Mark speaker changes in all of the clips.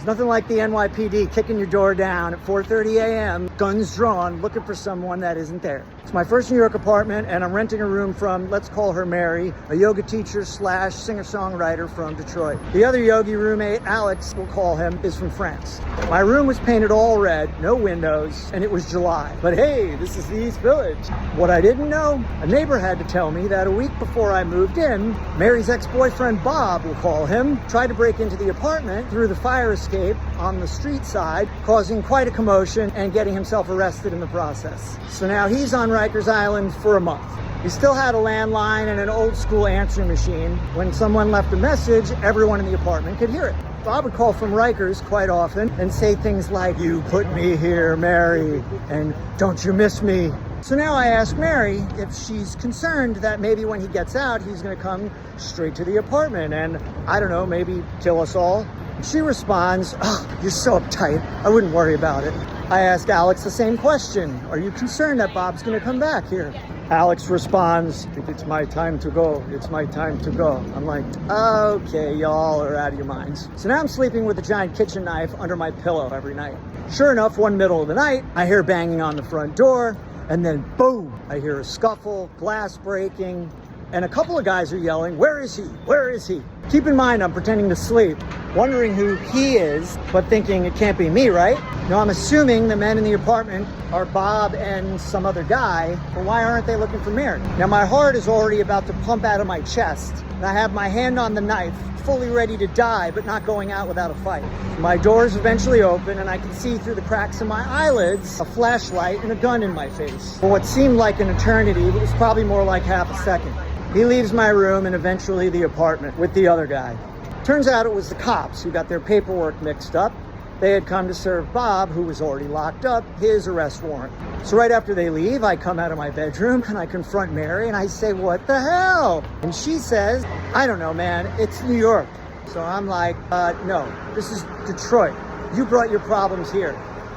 Speaker 1: It's nothing like the NYPD kicking your door down at 4:30 a.m., guns drawn, looking for someone that isn't there. It's my first New York apartment, and I'm renting a room from, let's call her Mary, a yoga teacher slash singer-songwriter from Detroit. The other yogi roommate, Alex, we'll call him, is from France. My room was painted all red, no windows, and it was July. But hey, this is the East Village. What I didn't know, a neighbor had to tell me that a week before I moved in, Mary's ex-boyfriend, Bob, we'll call him, tried to break into the apartment through the fire escape on the street side, causing quite a commotion and getting himself arrested in the process. So now he's on Rikers Island for a month. He still had a landline and an old school answering machine. When someone left a message, everyone in the apartment could hear it. Bob would call from Rikers quite often and say things like, "You put me here, Mary," and "Don't you miss me?" So now I ask Mary if she's concerned that maybe when he gets out, he's gonna come straight to the apartment and, I don't know, maybe kill us all. She responds, "Oh, you're so uptight. I wouldn't worry about it." I ask Alex the same question. "Are you concerned that Bob's gonna come back here?" Alex responds, "It's my time to go. It's my time to go." I'm like, okay, y'all are out of your minds. So now I'm sleeping with a giant kitchen knife under my pillow every night. Sure enough, one middle of the night, I hear banging on the front door, and then boom, I hear a scuffle, glass breaking, and a couple of guys are yelling, "Where is he? Where is he?" Keep in mind, I'm pretending to sleep, wondering who he is, but thinking it can't be me, right? Now, I'm assuming the men in the apartment are Bob and some other guy, but why aren't they looking for Mary? Now, my heart is already about to pump out of my chest, and I have my hand on the knife, fully ready to die, but not going out without a fight. My doors eventually open, and I can see through the cracks in my eyelids a flashlight and a gun in my face. For what seemed like an eternity, but was probably more like half a second. He leaves my room and eventually the apartment with the other guy. Turns out it was the cops who got their paperwork mixed up. They had come to serve Bob, who was already locked up, his arrest warrant. So right after they leave, I come out of my bedroom and I confront Mary and I say, "What the hell?" And she says, "I don't know, man, it's New York." So I'm like, no, this is Detroit. You brought your problems here,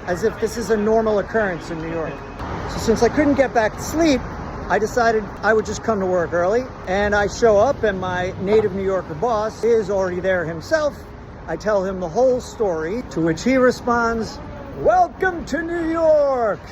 Speaker 1: as if this is a normal occurrence in New York. So since I couldn't get back to sleep, I decided I would just come to work early, and I show up and my native New Yorker boss is already there himself. I tell him the whole story, to which he responds, "Welcome to New York."